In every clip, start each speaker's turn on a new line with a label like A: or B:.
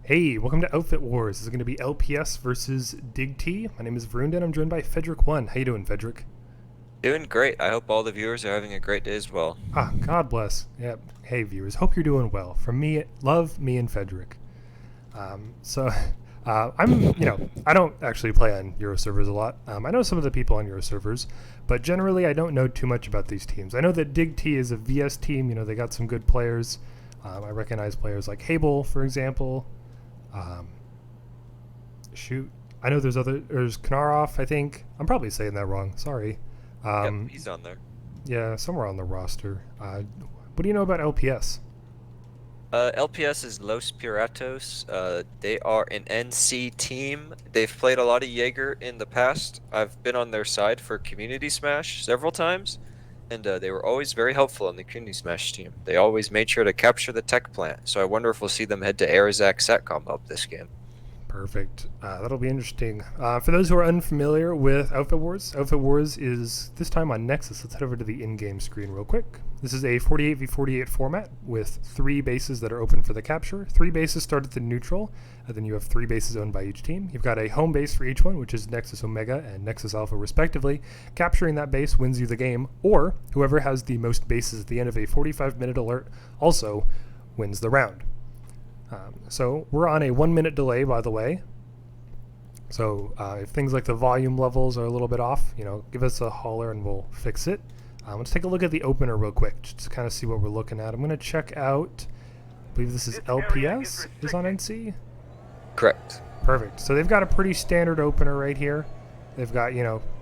A: Hey, welcome to Outfit Wars. This is going to be LPS versus DIGT. My name is Varunda and I'm joined by Fedrick1. How you doing, Fedrick?
B: Doing great. I hope all the viewers are having a great day as well.
A: Ah, God bless. Yep. Hey, viewers. Hope you're doing well. From me, love me and Fedrick. So, I don't actually play on Euro servers a lot. I know some of the people on Euro servers, but generally I don't know too much about these teams. I know that DIGT is a VS team. They got some good players. I recognize players like Hable, for example. Um, shoot, I know there's Knarov, I think. I'm probably saying that wrong. Sorry.
B: Yep,
A: Um,
B: he's on there.
A: yeah, somewhere on the roster. What do you know about LPS?
B: LPS is Los Piratos. They are an NC team. They've played a lot of Jaeger in the past. I've been on their side for Community Smash several times, and they were always very helpful on the Community Smash team. They always made sure to capture the tech plant, so I wonder if we'll see them head to Arizak Satcom up this game.
A: Perfect. That'll be interesting. For those who are unfamiliar with Outfit Wars is this time on Nexus. Let's head over to the in-game screen real quick. This is a 48v48 format with 3 bases that are open for the capture. 3 bases start at the neutral, and then you have 3 bases owned by each team. You've got a home base for each one, which is Nexus Omega and Nexus Alpha respectively. Capturing that base wins you the game, or whoever has the most bases at the end of a 45-minute alert also wins the round. So we're on a 1-minute delay, by the way. So if things like the volume levels are a little bit off, give us a holler and we'll fix it. Let's take a look at the opener real quick, just to kind of see what we're looking at. I'm going to check out, I believe this is LPS, is on NC?
B: Correct.
A: Perfect. So they've got a pretty standard opener right here. They've got,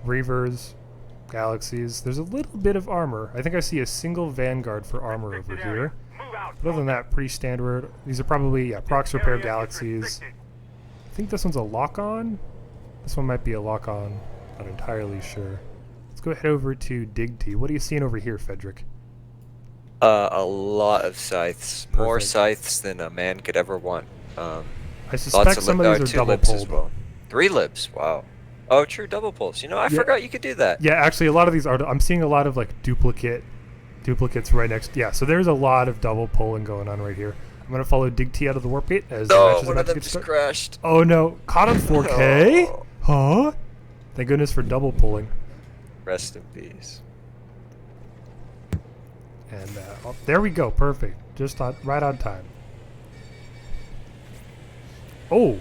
A: Reavers, Galaxies. There's a little bit of armor. I think I see a single Vanguard for armor over here. But other than that, pretty standard. These are probably, Prox Repair Galaxies. I think this one's a lock-on. This one might be a lock-on. Not entirely sure. Let's go head over to DIGT. What are you seeing over here, Fedrick?
B: A lot of scythes.
A: Perfect.
B: More scythes than a man could ever want.
A: I suspect some of these are
B: 2
A: double
B: libs as
A: pulled.
B: well. 3 libs, wow. Oh, true, double pulls. I forgot you could do that.
A: Yeah, actually, a lot of these are. I'm seeing a lot of duplicates right next. Yeah, so there's a lot of double pulling going on right here. I'm gonna follow DIGT out of the warp gate as the match is
B: one
A: about
B: of
A: to
B: them
A: get
B: just
A: started.
B: crashed.
A: Oh no, caught on 4K?
B: Oh.
A: Huh? Thank goodness for double pulling.
B: Rest in peace.
A: And there we go, perfect. Just right on time. Oh,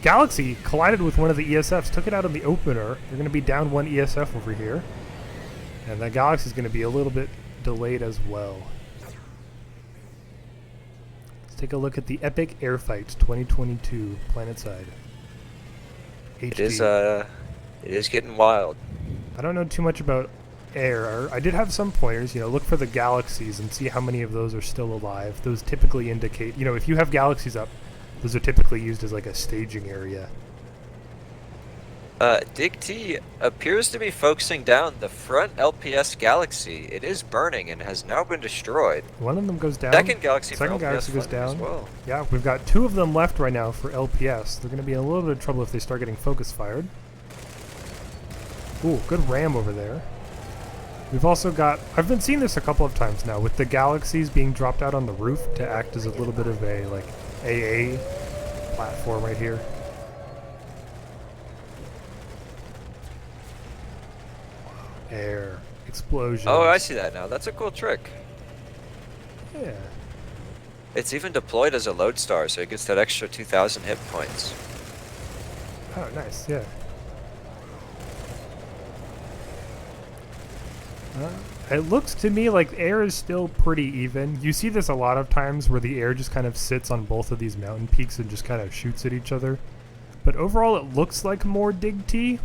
A: Galaxy collided with one of the ESFs, took it out in the opener. They're going to be down 1 ESF over here. And that Galaxy is going to be a little bit delayed as well. Let's take a look at the Epic Air Fight 2022 Planetside. HD.
B: It is getting wild.
A: I don't know too much about air. I did have some pointers, look for the galaxies and see how many of those are still alive. Those typically indicate, if you have galaxies up, those are typically used as like a staging area.
B: DIGT appears to be focusing down the front LPS galaxy. It is burning and has now been destroyed.
A: One of them goes down.
B: Second galaxy
A: goes down.
B: as well.
A: Yeah, we've got 2 of them left right now for LPS. They're going to be in a little bit of trouble if they start getting focus fired. Ooh, good ram over there. We've also got, I've been seeing this a couple of times now, with the galaxies being dropped out on the roof to act as a little bit of a, AA platform right here. Air. Explosion.
B: Oh, I see that now. That's a cool trick.
A: Yeah.
B: It's even deployed as a lodestar, so it gets that extra 2,000 hit points.
A: Oh, nice, yeah. It looks to me like air is still pretty even. You see this a lot of times where the air just kind of sits on both of these mountain peaks and just kind of shoots at each other. But overall it looks like more DIGT.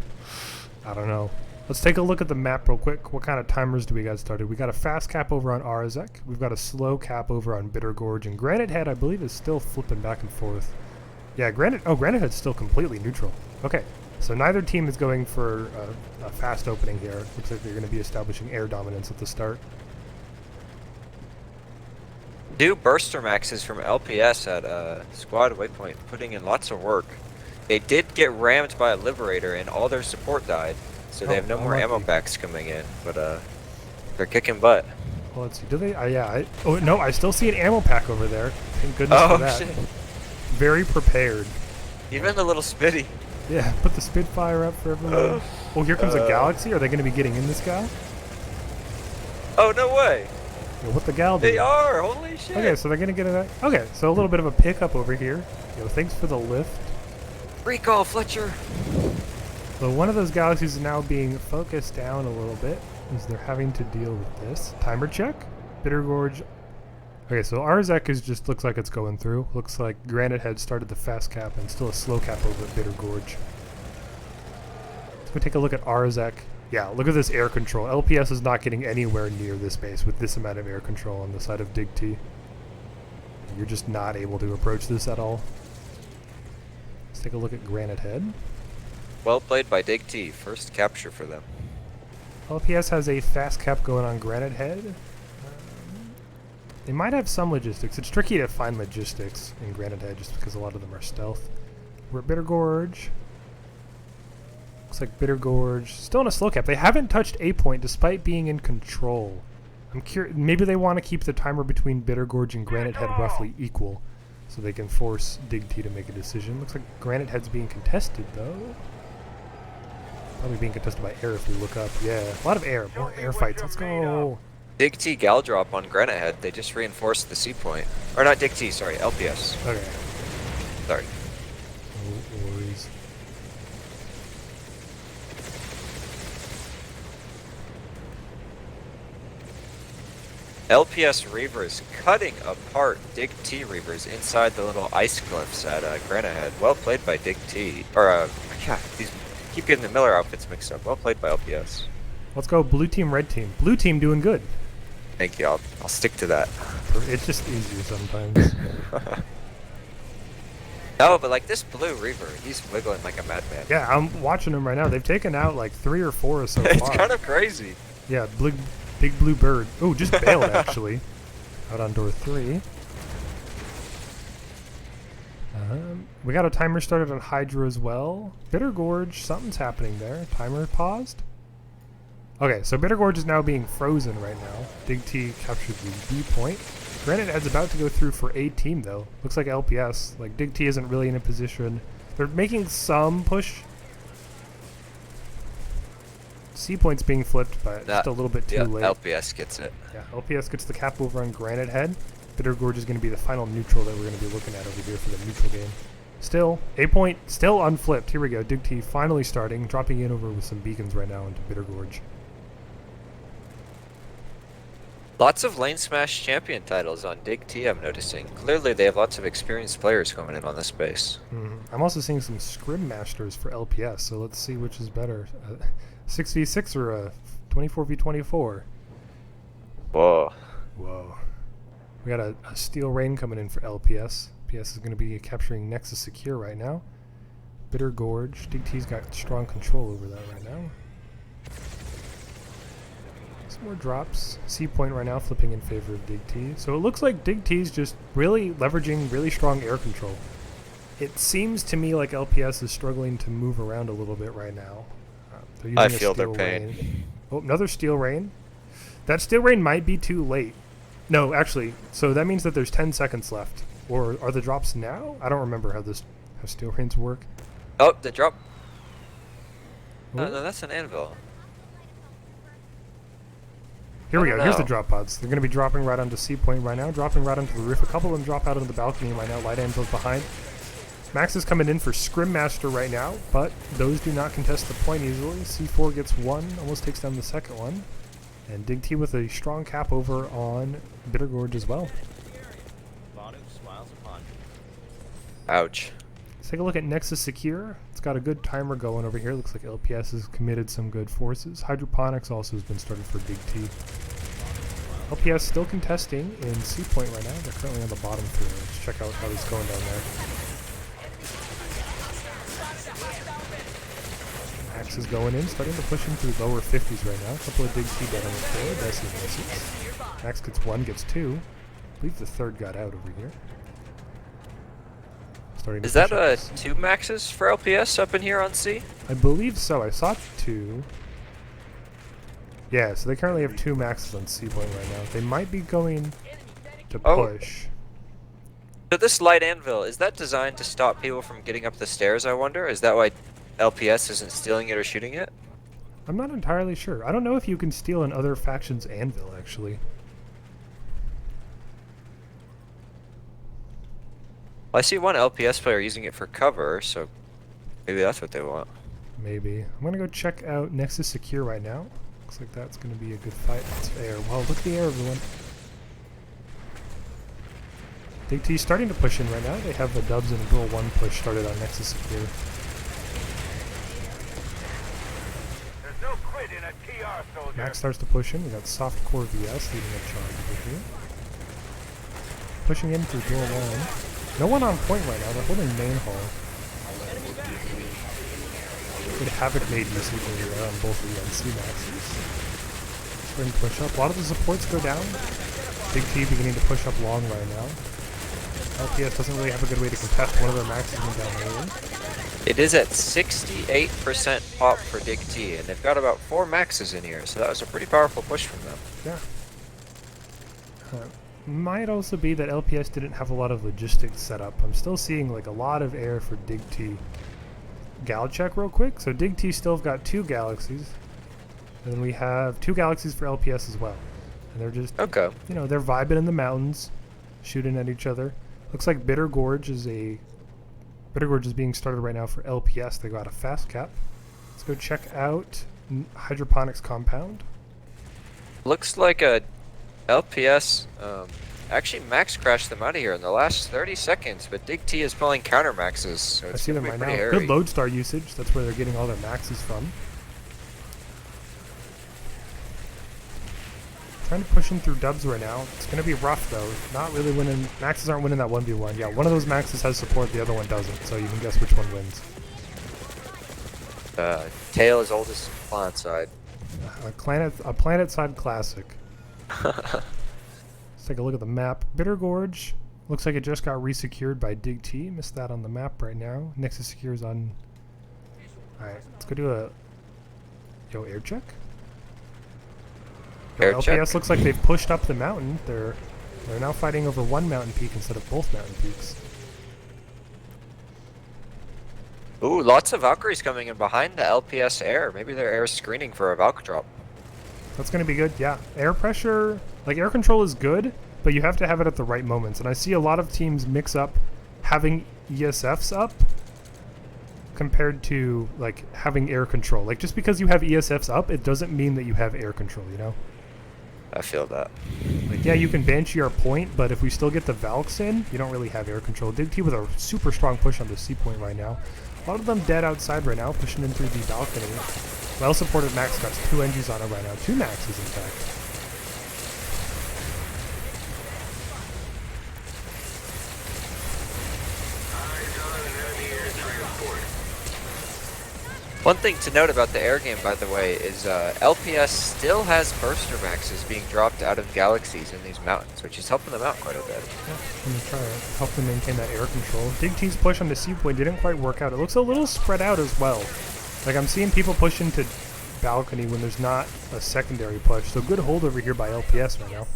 A: I don't know. Let's take a look at the map real quick. What kind of timers do we got started? We got a fast cap over on Arzek. We've got a slow cap over on Bitter Gorge. And Granite Head, I believe, is still flipping back and forth. Yeah, Granite Head's still completely neutral. Okay. So neither team is going for a fast opening here. Looks like they're going to be establishing air dominance at the start.
B: 2 Burster Maxes from LPS at Squad Waypoint, putting in lots of work. They did get rammed by a Liberator and all their support died, so they have no more ammo packs coming in, but they're kicking butt.
A: Well, let's see. Do they? Oh, no, I still see an ammo pack over there. Thank goodness for that.
B: Shit.
A: very prepared.
B: Even a little Spitty.
A: Yeah, put the Spitfire up for everyone. Oh, here comes a Galaxy. Are they going to be getting in this guy?
B: Oh, no way.
A: Yo, what the gal do?
B: They are. Holy shit.
A: Okay, so they're going to get it. Okay, so a little bit of a pickup over here. Yo, thanks for the lift.
B: Recall, Fletcher.
A: So one of those Galaxies is now being focused down a little bit as they're having to deal with this. Timer check. Bitter Gorge. Okay, so Arzek is just looks like it's going through. Looks like Granite Head started the fast cap and still a slow cap over at Bitter Gorge. Let's go take a look at Arzek. Yeah, look at this air control. LPS is not getting anywhere near this base with this amount of air control on the side of DIGT. You're just not able to approach this at all. Let's take a look at Granite Head.
B: Well played by DIGT. First capture for them.
A: LPS has a fast cap going on Granite Head. They might have some logistics. It's tricky to find logistics in Granite Head just because a lot of them are stealth. We're at Bitter Gorge. Looks like Bitter Gorge still in a slow cap. They haven't touched A point despite being in control. I'm curious. Maybe they want to keep the timer between Bitter Gorge and Granite Head roughly equal so they can force DIGT to make a decision. Looks like Granite Head's being contested though. Probably being contested by air if we look up. Yeah, a lot of air. More air fights. Let's go.
B: DIGT gal drop on Granite Head. They just reinforced the C point. Or not DIGT, sorry, LPS.
A: Okay.
B: Sorry.
A: No worries.
B: LPS Reavers cutting apart DIGT Reavers inside the little ice glyphs at Granite Head. Well played by DIGT. Or, yeah, these keep getting the Miller outfits mixed up. Well played by LPS.
A: Let's go blue team, red team. Blue team doing good.
B: Thank you. I'll stick to that.
A: It's just easier sometimes.
B: No, but like this blue Reaver, he's wiggling like a madman.
A: Yeah, I'm watching them right now. They've taken out like 3 or 4 or so
B: It's
A: far.
B: kind of crazy.
A: Yeah, big blue bird. Oh, just bailed actually. Out on door 3. We got a timer started on Hydra as well. Bitter Gorge, something's happening there. Timer paused. Okay, so Bitter Gorge is now being frozen right now. DIGT captured the B point. Granite Head's about to go through for A team though. Looks like LPS. Like DIGT isn't really in a position. They're making some push. C point's being flipped, but just a little bit too late.
B: LPS gets it.
A: Yeah, LPS gets the cap over on Granite Head. Bitter Gorge is going to be the final neutral that we're going to be looking at over here for the neutral game. Still, A point still unflipped. Here we go. DIGT finally starting, dropping in over with some beacons right now into Bitter Gorge.
B: Lots of lane smash champion titles on DIGT, I'm noticing. Clearly they have lots of experienced players coming in on this base.
A: I'm also seeing some Scrim Masters for LPS, so let's see which is better. 6v6 or 24v24?
B: Whoa.
A: Whoa. We got a Steel Rain coming in for LPS. LPS is going to be capturing Nexus Secure right now. Bitter Gorge. DIGT's got strong control over that right now. Some more drops. C point right now flipping in favor of DIGT. So it looks like DIGT's just really leveraging really strong air control. It seems to me like LPS is struggling to move around a little bit right now. They're using
B: I
A: a
B: feel their
A: Steel
B: pain.
A: Rain. Oh, another Steel Rain. That Steel Rain might be too late. No, actually, so that means that there's 10 seconds left. Or are the drops now? I don't remember how Steel Rains work.
B: Oh, the drop.
A: Ooh.
B: No, that's an anvil.
A: Here we
B: I
A: go.
B: don't
A: Here's the
B: know.
A: drop pods. They're going to be dropping right onto C point right now, dropping right onto the roof. A couple of them drop out on the balcony right now. Light anvils behind. Max is coming in for Scrim Master right now, but those do not contest the point easily. C4 gets one, almost takes down the second one. And DIGT with a strong cap over on Bitter Gorge as well.
B: Ouch.
A: Let's take a look at Nexus Secure. It's got a good timer going over here. Looks like LPS has committed some good forces. Hydroponics also has been started for DIGT. LPS still contesting in C point right now. They're currently on the bottom three. Let's check out how this is going down there. Max is going in, starting to push into the lower 50s right now. A couple of DIGT dead on the floor. Bessie misses. Max gets one, gets two. I believe the third got out over here. Starting to
B: Is that
A: push up this.
B: 2 maxes for LPS up in here on C?
A: I believe so. I saw 2. Yeah, so they currently have 2 maxes on C point right now. They might be going to
B: Oh.
A: push.
B: So this light anvil, is that designed to stop people from getting up the stairs, I wonder? Is that why LPS isn't stealing it or shooting it?
A: I'm not entirely sure. I don't know if you can steal an other faction's anvil, actually.
B: Well, I see one LPS player using it for cover, so maybe that's what they want.
A: Maybe. I'm gonna go check out Nexus Secure right now. Looks like that's gonna be a good fight. It's air. Wow, look at the air, everyone. DIGT starting to push in right now. They have the dubs and a dual 1 push started on Nexus Secure.
C: There's no quit in a TR, soldier.
A: Max starts to push in. We got soft core VS leading a charge over here. Pushing in through dual 1. No one on point right now. They're holding main hall. Good havoc made usage over there on both of the NC maxes. Starting to push up. A lot of the supports go down. DIGT beginning to push up long right now. LPS doesn't really have a good way to contest one of their maxes going down early.
B: It is at 68% pop for DIGT, and they've got about 4 maxes in here, so that was a pretty powerful push from them.
A: Yeah. Might also be that LPS didn't have a lot of logistics set up. I'm still seeing like a lot of air for DIGT. Gal check real quick. So DIGT still have got 2 galaxies. And then we have 2 galaxies for LPS as well. And they're just,
B: Okay.
A: you know, they're vibing in the mountains, shooting at each other. Looks like Bitter Gorge is being started right now for LPS. They got a fast cap. Let's go check out Hydroponics Compound.
B: Looks like a LPS actually max crashed them out of here in the last 30 seconds, but DIGT is pulling counter maxes, so
A: I
B: it's
A: see
B: gonna
A: them
B: be
A: right
B: pretty
A: now.
B: hairy.
A: Good lodestar usage. That's where they're getting all their maxes from. Trying to push in through dubs right now. It's going to be rough though. Not really winning. Maxes aren't winning that 1v1. Yeah, one of those maxes has support, the other one doesn't. So you can guess which one wins.
B: Tail is oldest planet side.
A: A planet side classic. Let's take a look at the map. Bitter Gorge looks like it just got resecured by DIGT. Missed that on the map right now. Nexus Secure's on. Alright, let's go do a air check.
B: Air
A: LPS
B: check.
A: looks like they've pushed up the mountain. They're now fighting over one mountain peak instead of both mountain peaks.
B: Ooh, lots of Valkyries coming in behind the LPS air. Maybe they're air screening for a Valk drop.
A: That's going to be good, yeah. Air pressure, like air control is good, but you have to have it at the right moments. And I see a lot of teams mix up having ESFs up compared to like having air control. Like just because you have ESFs up, it doesn't mean that you have air control, you know?
B: I feel that.
A: Like, yeah, you can banshee our point, but if we still get the Valks in, you don't really have air control. DIGT with a super strong push on the C point right now. A lot of them dead outside right now, pushing in through the balcony. Well supported Max got 2 NGs on it right now. 2 Maxes, in fact.
B: One thing to note about the air game, by the way, is LPS still has burster maxes being dropped out of galaxies in these mountains, which is helping them out quite a bit.
A: Yeah, I'm gonna try to help them maintain that air control. DIGT's push on the C point didn't quite work out. It looks a little spread out as well. Like I'm seeing people push into balcony when there's not a secondary push. So good hold over here by LPS right now.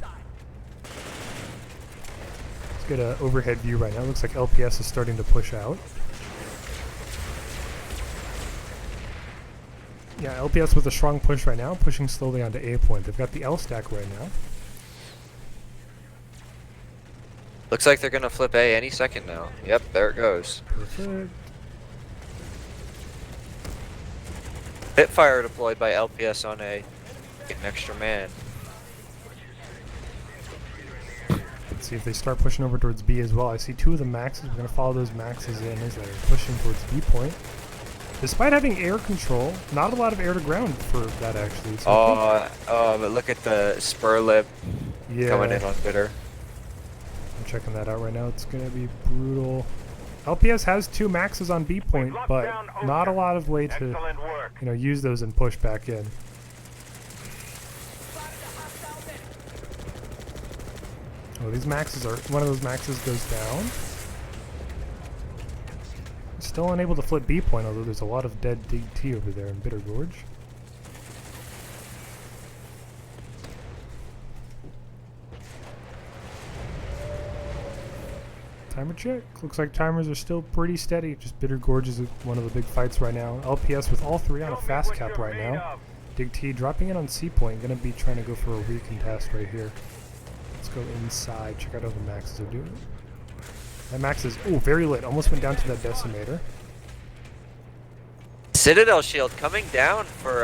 A: Let's get an overhead view right now. Looks like LPS is starting to push out. Yeah, LPS with a strong push right now, pushing slowly onto A point. They've got the L stack right now.
B: Looks like they're gonna flip A any second now. Yep, there it goes.
A: Perfect.
B: Pitfire deployed by LPS on A. Get an extra man.
A: Let's see if they start pushing over towards B as well. I see 2 of the maxes. We're going to follow those maxes in as they're pushing towards B point. Despite having air control, not a lot of air to ground for that actually. So
B: But look at the spur lip coming in on Bitter.
A: I'm checking that out right now. It's going to be brutal. LPS has 2 maxes on B point, but not a lot of way to use those and push back in. Oh, these maxes are... One of those maxes goes down. Still unable to flip B point, although there's a lot of dead DT over there in Bitter Gorge. Timer check. Looks like timers are still pretty steady. Just Bitter Gorge is one of the big fights right now. LPS with all three on a fast cap right now. DIGT dropping in on C point. Gonna be trying to go for a recontest right here. Let's go inside. Check out how the maxes are doing. That max is, ooh, very lit. Almost went down to that decimator.
B: Citadel shield coming down for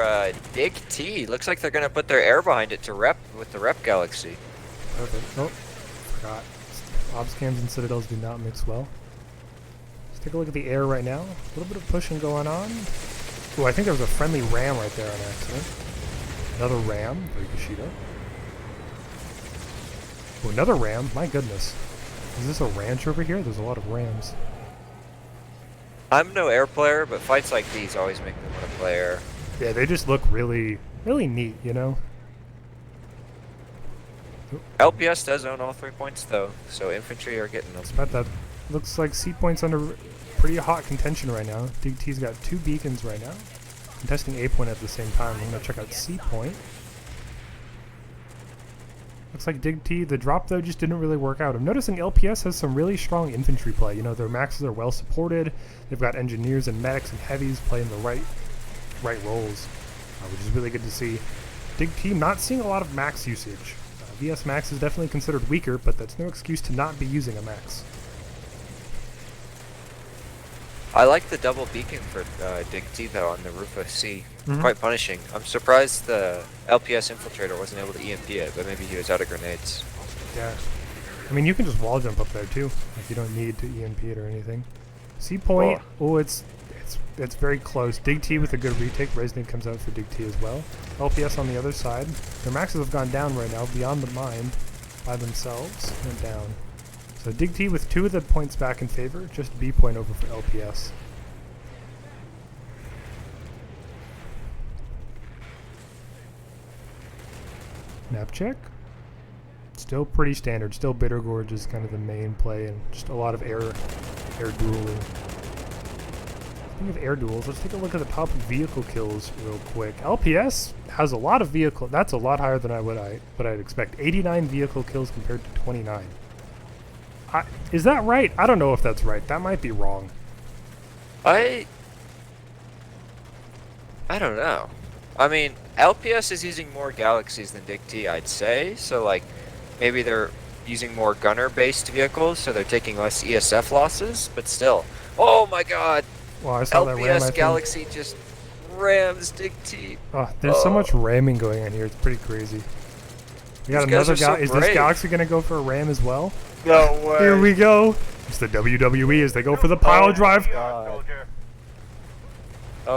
B: DIGT. Looks like they're gonna put their air behind it to rep with the rep galaxy.
A: Perfect. Oh, forgot. Obs cams and Citadels do not mix well. Let's take a look at the air right now. A little bit of pushing going on. Ooh, I think there was a friendly ram right there on accident. Another ram, Rikishita. Ooh, another ram, my goodness. Is this a ranch over here? There's a lot of rams.
B: I'm no air player, but fights like these always make me want to play air.
A: Yeah, they just look really, really neat, you know?
B: LPS does own all 3 points though, so infantry are getting them.
A: It's about that. Looks like C point's under pretty hot contention right now. DIGT's got 2 beacons right now. Contesting A point at the same time. I'm gonna check out C point. Looks like DIGT, the drop though just didn't really work out. I'm noticing LPS has some really strong infantry play. You know, their maxes are well supported. They've got engineers and medics and heavies playing the right roles, which is really good to see. DIGT not seeing a lot of max usage. VS max is definitely considered weaker, but that's no excuse to not be using a max.
B: I like the double beacon for DIGT though on the roof of C. Quite punishing. I'm surprised the LPS infiltrator wasn't able to EMP it, but maybe he was out of grenades.
A: Yeah. I mean, you can just wall jump up there too. Like, you don't need to EMP it or anything. C point, oh, it's very close. DIGT with a good retake. Resonate comes out for DIGT as well. LPS on the other side. Their maxes have gone down right now, beyond the mind, by themselves. Went down. So DIGT with 2 of the points back in favor, just B point over for LPS. Nap check. Still pretty standard. Still Bitter Gorge is kind of the main play, and just a lot of air dueling. Speaking of air duels, let's take a look at the top vehicle kills real quick. LPS has a lot of vehicle. That's a lot higher than what I'd expect. 89 vehicle kills compared to 29. Is that right? I don't know if that's right. That might be wrong.
B: I don't know. I mean, LPS is using more galaxies than DIGT, I'd say. So, like, maybe they're using more gunner-based vehicles, so they're taking less ESF losses. But still, oh my God!
A: Well, I saw that ram,
B: LPS Galaxy just rams DIGT.
A: Oh, there's so much ramming going on here. It's pretty crazy. We got another is this Galaxy gonna go for a ram as well?
B: No way.
A: Here we go. It's the WWE as they go for the pile drive.
B: Oh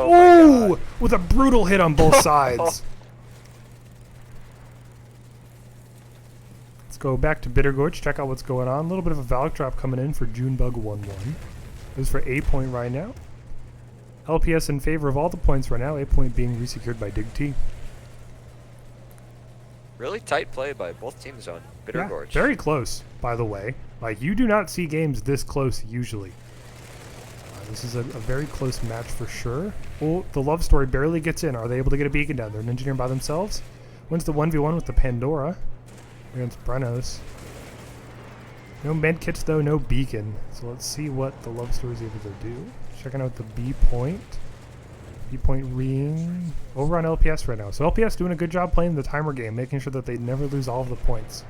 B: my God.
A: With a brutal hit on both sides. Let's go back to Bitter Gorge, check out what's going on. A little bit of a Valk drop coming in for Junebug 1-1. This is for A point right now. LPS in favor of all the points right now, A point being resecured by DIGT.
B: Really tight play by both teams on Bitter Gorge.
A: Very close, by the way. Like, you do not see games this close usually. This is a very close match for sure. Oh, the love story barely gets in. Are they able to get a beacon down? They're an engineer by themselves. Wins the 1v1 with the Pandora against Brenos. No med kits though, no beacon. So let's see what the love story is able to do. Checking out the B point. B point ring over on LPS right now. So LPS doing a good job playing the timer game, making sure that they never lose all of the points.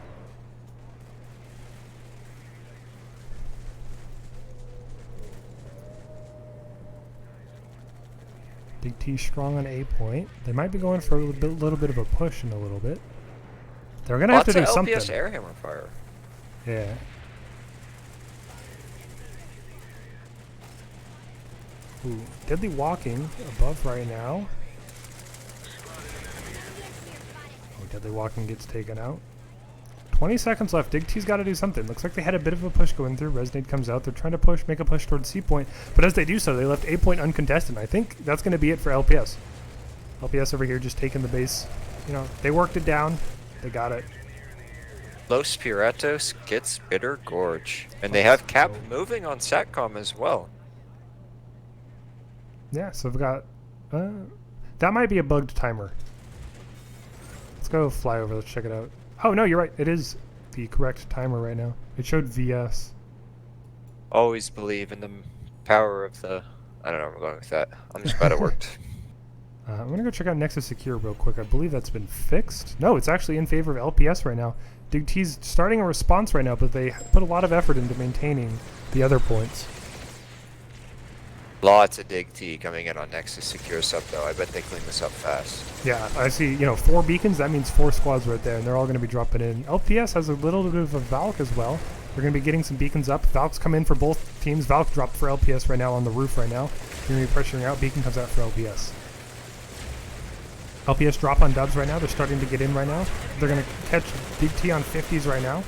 A: DIGT strong on A point. They might be going for a little bit of a push in a little bit. They're gonna have to do something.
B: LPS airhammer fire.
A: Yeah. Ooh, deadly walking above right now. Oh, deadly walking gets taken out. 20 seconds left. DIGT's got to do something. Looks like they had a bit of a push going through. Resonate comes out. They're trying to make a push towards C point. But as they do so, they left A point uncontested. I think that's going to be it for LPS. LPS over here just taking the base. You know, they worked it down. They got it.
B: Los Piratos gets Bitter Gorge. And they have Cap moving on SATCOM as well.
A: Yeah, so we've got... that might be a bugged timer. Let's go fly over. Let's check it out. Oh, no, you're right. It is the correct timer right now. It showed VS.
B: Always believe in the power of the. I don't know where I'm going with that. I'm just glad it worked.
A: I'm gonna go check out Nexus Secure real quick. I believe that's been fixed. No, it's actually in favor of LPS right now. DIGT's starting a response right now, but they put a lot of effort into maintaining the other points.
B: Lots of DIGT coming in on Nexus Secure Sub though. I bet they clean this up fast.
A: Yeah, I see, 4 beacons, that means 4 squads right there, and they're all going to be dropping in. LPS has a little bit of a Valk as well. They're going to be getting some beacons up. Valks come in for both teams. Valk dropped for LPS right now on the roof right now. They're going to be pressuring out. Beacon comes out for LPS. LPS drop on dubs right now. They're starting to get in right now. They're going to catch DIGT on 50s right now.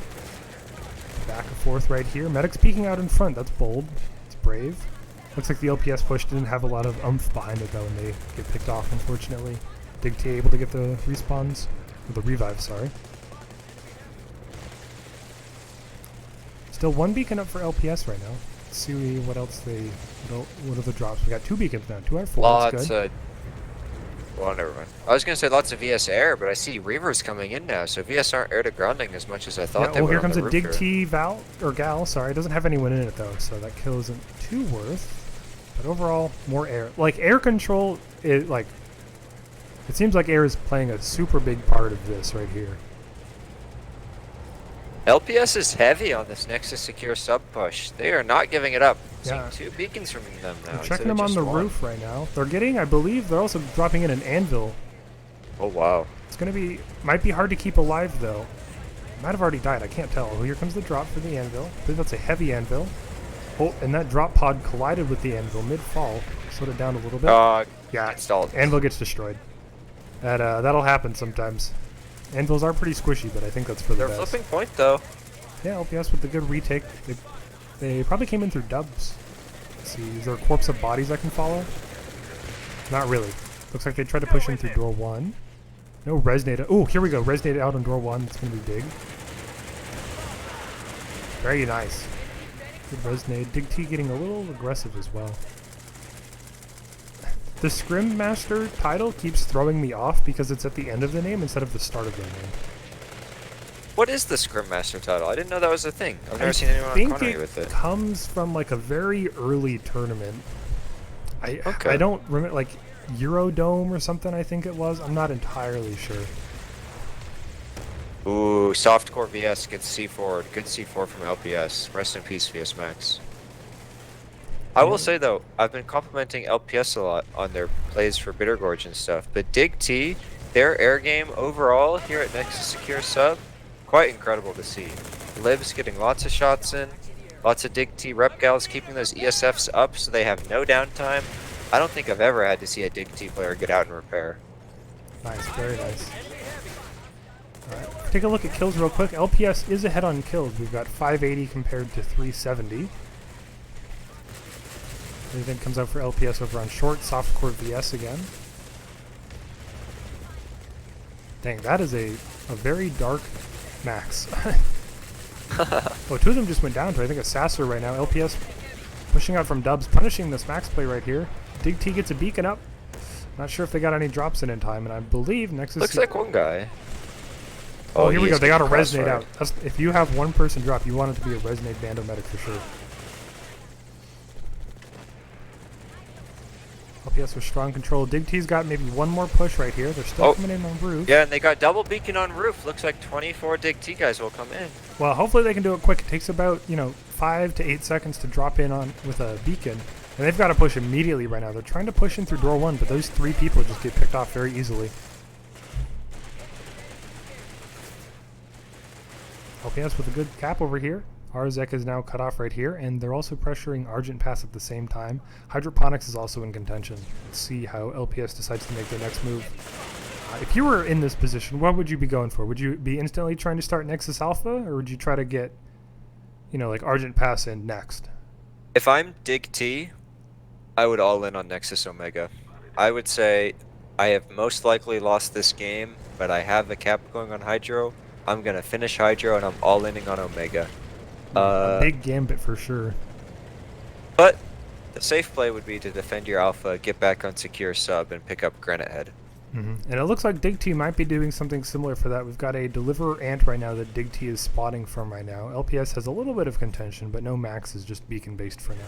A: Back and forth right here. Medic's peeking out in front. That's bold. It's brave. Looks like the LPS push didn't have a lot of oomph behind it though, and they get picked off, unfortunately. DIGT able to get the respawns, or the revive, sorry. Still 1 beacon up for LPS right now. Let's see what else what are the drops? We got 2 beacons now, 2 out of 4,
B: Lots
A: that's good.
B: well, never mind. I was gonna say lots of VS air, but I see Reavers coming in now, so VS aren't air to grounding as much as I thought they
A: well,
B: were.
A: here comes
B: on
A: a
B: the roof
A: DIGT Val, or Gal, sorry. It doesn't have anyone in it though, so that kill isn't too worth. But overall, more air. Like, air control, it seems like air is playing a super big part of this right here.
B: LPS is heavy on this Nexus Secure Sub push. They are not giving it up.
A: Yeah.
B: Seeing 2 beacons from them now.
A: I'm checking them on the roof right now. They're getting, I believe, they're also dropping in an anvil.
B: Oh wow.
A: It's gonna be, might be hard to keep alive though. Might have already died, I can't tell. Oh, here comes the drop for the anvil. I believe that's a heavy anvil. Oh, and that drop pod collided with the anvil mid-fall. Slowed it down a little bit. Yeah,
B: installed.
A: anvil gets destroyed. That'll happen sometimes. Anvils are pretty squishy, but I think that's for the
B: They're
A: best.
B: flipping point though.
A: Yeah, LPS with the good retake. They probably came in through dubs. Let's see, is there a corpse of bodies I can follow? Not really. Looks like they tried to push in through door 1. No resonate. Oh, here we go. Resonate out on door 1. It's going to be big. Very nice. Good resonate. DIGT getting a little aggressive as well. The Scrim Master title keeps throwing me off because it's at the end of the name instead of the start of the name.
B: What is the Scrim Master title? I didn't know that was a thing. I've never seen anyone on Connery with it.
A: I think it comes from like a very early tournament.
B: Okay.
A: I don't remember, like Eurodome or something I think it was. I'm not entirely sure.
B: Ooh, Softcore VS gets C4. Good C4 from LPS. Rest in peace, VS Max. I will say though, I've been complimenting LPS a lot on their plays for Bitter Gorge and stuff, but DIGT, their air game overall here at Nexus Secure Sub, quite incredible to see. Libs getting lots of shots in, lots of DIGT rep gals keeping those ESFs up so they have no downtime. I don't think I've ever had to see a DIGT player get out and repair.
A: Nice, very nice. Alright, take a look at kills real quick. LPS is ahead on kills. We've got 580 compared to 370. Anything comes out for LPS over on short. Softcore VS again. Dang, that is a very dark max. Oh, 2 of them just went down to, I think, a Sasser right now. LPS pushing out from dubs, punishing this max play right here. DIGT gets a beacon up. Not sure if they got any drops in time, and I believe Nexus...
B: Looks like one guy.
A: Oh, here we go. They got a
B: resonate
A: resonate out. If you have one person drop, you want it to be a resonate Bando medic for sure. LPS with strong control. DIGT's got maybe one more push right here. They're still coming in on roof.
B: Yeah, and they got double beacon on roof. Looks like 24 DIGT guys will come in.
A: Well, hopefully they can do it quick. It takes about, 5 to 8 seconds to drop in on with a beacon. And they've got to push immediately right now. They're trying to push in through door 1, but those 3 people just get picked off very easily. LPS with a good cap over here. Arzek is now cut off right here, and they're also pressuring Argent Pass at the same time. Hydroponics is also in contention. Let's see how LPS decides to make their next move. If you were in this position, what would you be going for? Would you be instantly trying to start Nexus Alpha, or would you try to get, like Argent Pass in next?
B: If I'm DIGT, I would all in on Nexus Omega. I would say I have most likely lost this game, but I have the cap going on Hydro. I'm going to finish Hydro, and I'm all-inning on Omega.
A: A big gambit for sure.
B: But the safe play would be to defend your Alpha, get back on Secure Sub, and pick up Granite Head.
A: And it looks like DIGT might be doing something similar for that. We've got a deliverer ant right now that DIGT is spotting from right now. LPS has a little bit of contention, but no max is just beacon based for now.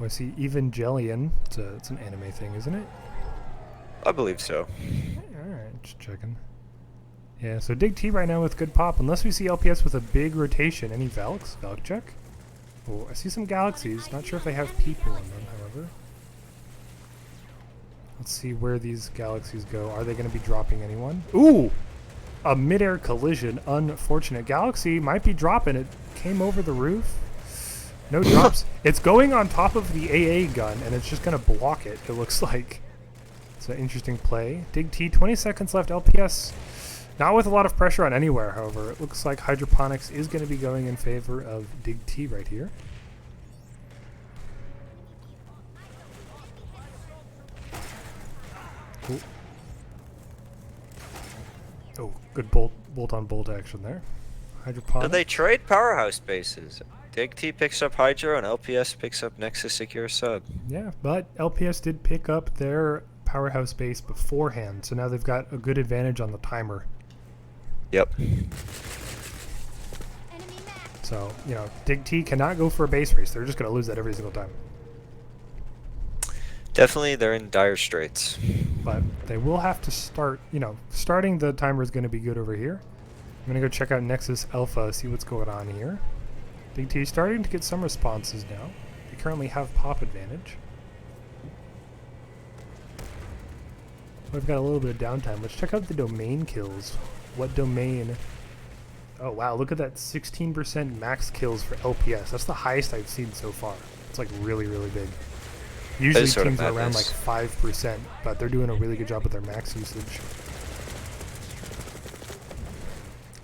A: Oh, I see Evangelion. It's an anime thing, isn't it?
B: I believe so.
A: Alright, just checking. Yeah, so DIGT right now with good pop, unless we see LPS with a big rotation. Any Valks? Valk check? Oh, I see some galaxies. Not sure if they have people on them, however. Let's see where these galaxies go. Are they going to be dropping anyone? Ooh! A mid-air collision. Unfortunate. Galaxy might be dropping. It came over the roof. No drops. It's going on top of the AA gun, and it's just going to block it, it looks like. It's an interesting play. DIGT, 20 seconds left. LPS, not with a lot of pressure on anywhere, however. It looks like hydroponics is going to be going in favor of DIGT right here. Ooh. Oh, good bolt-on-bolt action there. Hydroponics.
B: Do they trade powerhouse bases? DIGT picks up Hydro and LPS picks up Nexus Secure Sub.
A: Yeah, but LPS did pick up their powerhouse base beforehand, so now they've got a good advantage on the timer.
B: Yep.
A: So, you know, DIGT cannot go for a base race. They're just going to lose that every single time.
B: Definitely, they're in dire straits.
A: But they will have to start, you know, starting the timer is going to be good over here. I'm going to go check out Nexus Alpha, see what's going on here. DIGT is starting to get some responses now. They currently have pop advantage. We've got a little bit of downtime. Let's check out the domain kills. What domain? Oh wow, look at that 16% max kills for LPS. That's the highest I've seen so far. It's like really, really big. Usually teams are around like 5%, but they're doing a really good job with their max usage.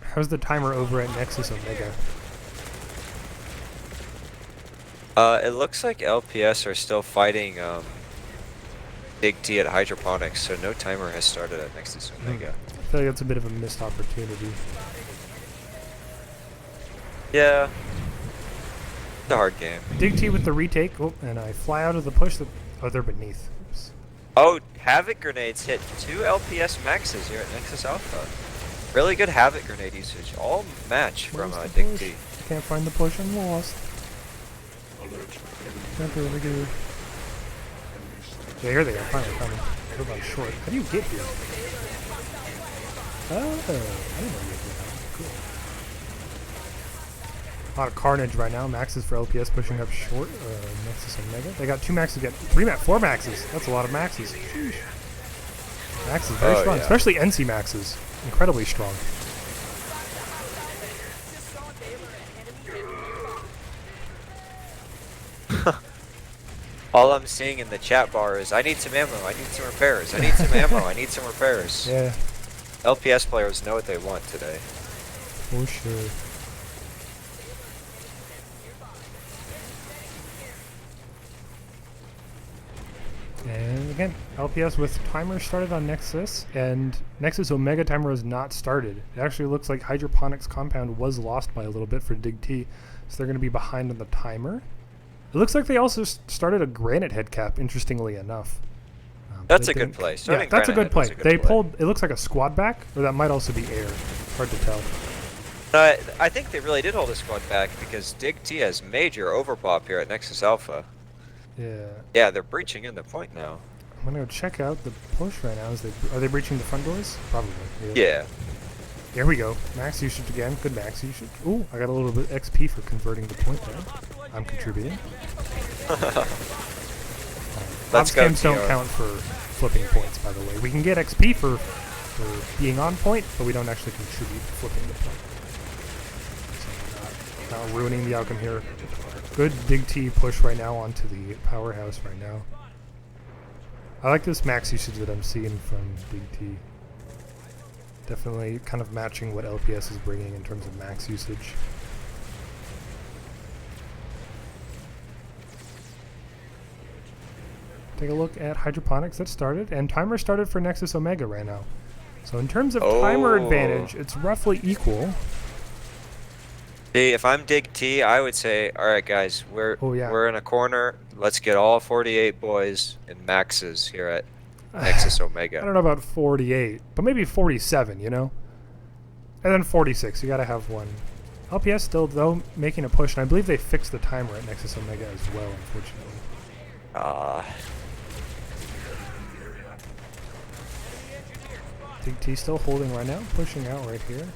A: How's the timer over at Nexus Omega?
B: It looks like LPS are still fighting DIGT at hydroponics, so no timer has started at Nexus Omega.
A: I feel like that's a bit of a missed opportunity.
B: Yeah. It's a hard game.
A: DIGT with the retake. Oh, and I fly out of the push. Oh, they're beneath. Oops.
B: Oh, Havoc grenades hit 2 LPS maxes here at Nexus Alpha. Really good Havoc grenade usage. All match from DIGT.
A: Can't find the push. I'm lost. Can't really do. Yeah, here they are. Finally coming. They're on short. How do you get here? Oh, I didn't know you could get that. Cool. A lot of carnage right now. Maxes for LPS pushing up short. Nexus Omega. They got 2 maxes again. 4 maxes. That's a lot of maxes. Sheesh. Max is very strong, yeah. Especially NC maxes. Incredibly strong.
B: All I'm seeing in the chat bar is, I need some ammo, I need some repairs, I need some ammo, I need some repairs.
A: Yeah.
B: LPS players know what they want today.
A: For sure. And again, LPS with timer started on Nexus, and Nexus Omega timer was not started. It actually looks like Hydroponics Compound was lost by a little bit for DIGT, so they're going to be behind on the timer. It looks like they also started a Granite head cap, interestingly enough.
B: That's a good play.
A: Yeah, that's a good play. They pulled, it looks like a squad back, or that might also be air. Hard to tell.
B: I think they really did hold a squad back because DIGT has major overpop here at Nexus Alpha.
A: Yeah.
B: Yeah, they're breaching in the point now.
A: I'm gonna go check out the push right now. Are they breaching the front doors? Probably.
B: Yeah.
A: Here we go. Max usage again. Good max usage. Ooh, I got a little bit XP for converting the point there. I'm contributing.
B: Let's go.
A: Games don't count for flipping points, by the way. We can get XP for being on point, but we don't actually contribute to flipping the point. So not ruining the outcome here. Good DIGT push right now onto the powerhouse right now. I like this max usage that I'm seeing from DIGT. Definitely kind of matching what LPS is bringing in terms of max usage. Take a look at Hydroponics that started, and timer started for Nexus Omega right now. So in terms of timer advantage, it's roughly equal.
B: See, if I'm DIGT, I would say, all right, guys,
A: Oh yeah.
B: we're in a corner. Let's get all 48 boys and maxes here at Nexus
A: I
B: Omega.
A: don't know about 48, but maybe 47, you know? And then 46, you gotta have one. LPS still, though, making a push, and I believe they fixed the timer at Nexus Omega as well, unfortunately. DIGT still holding right now, pushing out right here.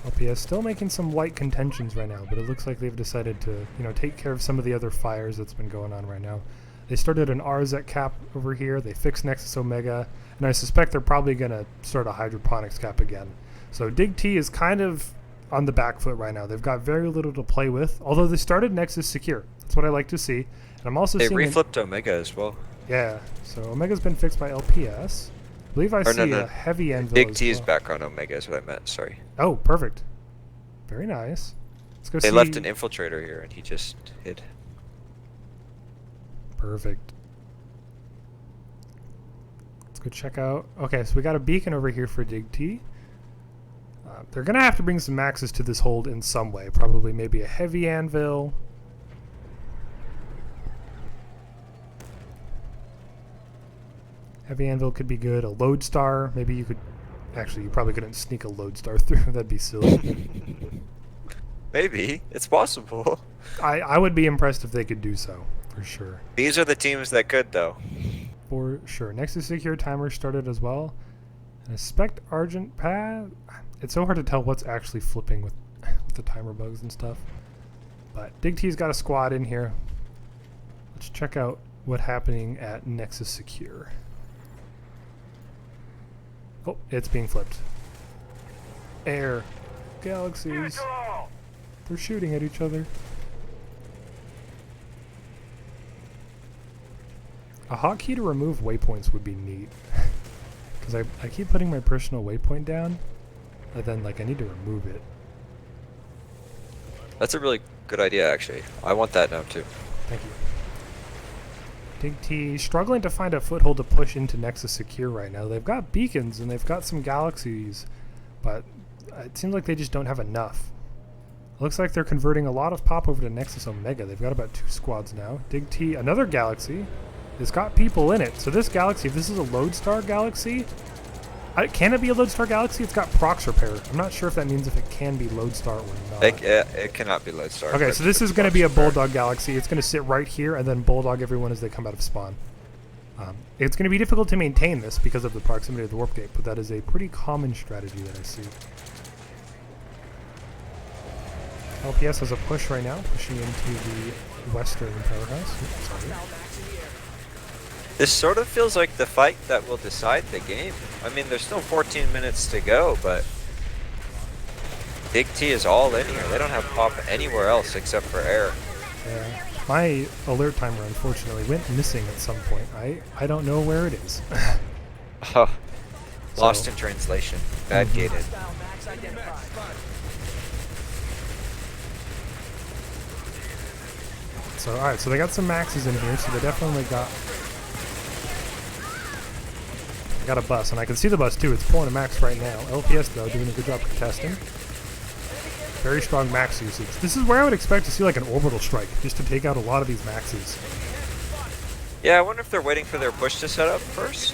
A: LPS still making some light contentions right now, but it looks like they've decided to, you know, take care of some of the other fires that's been going on right now. They started an RZ cap over here, they fixed Nexus Omega, and I suspect they're probably going to start a hydroponics cap again. So DIGT is kind of on the back foot right now. They've got very little to play with, although they started Nexus secure. That's what I like to see. And I'm also
B: They
A: seeing...
B: reflipped Omega as well.
A: Yeah, so Omega's been fixed by LPS. I believe I see a heavy anvil as
B: DIGT is
A: well.
B: back on Omega is what I meant, sorry.
A: Oh, perfect. Very nice. Let's go
B: They
A: see...
B: left an infiltrator here and he just hid.
A: Perfect. Let's go check out... Okay, so we got a beacon over here for DIGT. They're going to have to bring some maxes to this hold in some way. Probably maybe a heavy anvil. Heavy anvil could be good. A lodestar. Maybe you could... Actually, you probably couldn't sneak a lodestar through. That'd be silly.
B: Maybe. It's possible.
A: I would be impressed if they could do so, for sure.
B: These are the teams that could, though.
A: For sure. Nexus Secure timer started as well. And a Spect Argent pad. It's so hard to tell what's actually flipping with the timer bugs and stuff. But DIGT's got a squad in here. Let's check out what's happening at Nexus Secure. Oh, it's being flipped. Air. Galaxies. They're shooting at each other. A hotkey to remove waypoints would be neat. Because I keep putting my personal waypoint down, and then like I need to remove it.
B: That's a really good idea, actually. I want that now, too.
A: Thank you. DIGT struggling to find a foothold to push into Nexus Secure right now. They've got beacons and they've got some galaxies, but it seems like they just don't have enough. Looks like they're converting a lot of pop over to Nexus Omega. They've got about 2 squads now. DIGT, another galaxy. It's got people in it. So this galaxy, if this is a Lodestar galaxy, can it be a Lodestar galaxy? It's got prox repair. I'm not sure if that means if it can be Lodestar or not.
B: It cannot be Lodestar.
A: Okay, so this is going to be a Bulldog galaxy. It's going to sit right here and then Bulldog everyone as they come out of spawn. It's going to be difficult to maintain this because of the proximity of the warp gate, but that is a pretty common strategy that I see. LPS has a push right now, pushing into the western powerhouse. Oops, sorry.
B: This sort of feels like the fight that will decide the game. I mean, there's still 14 minutes to go, but DIGT is all in here. They don't have pop anywhere else except for air.
A: Yeah. My alert timer, unfortunately, went missing at some point. I don't know where it is.
B: Oh, lost in translation. Bad gated.
A: So, alright, so they got some maxes in here, so they definitely got a bus, and I can see the bus too. It's pulling a max right now. LPS, though, doing a good job contesting. Very strong max usage. This is where I would expect to see like an orbital strike, just to take out a lot of these maxes.
B: Yeah, I wonder if they're waiting for their push to set up first.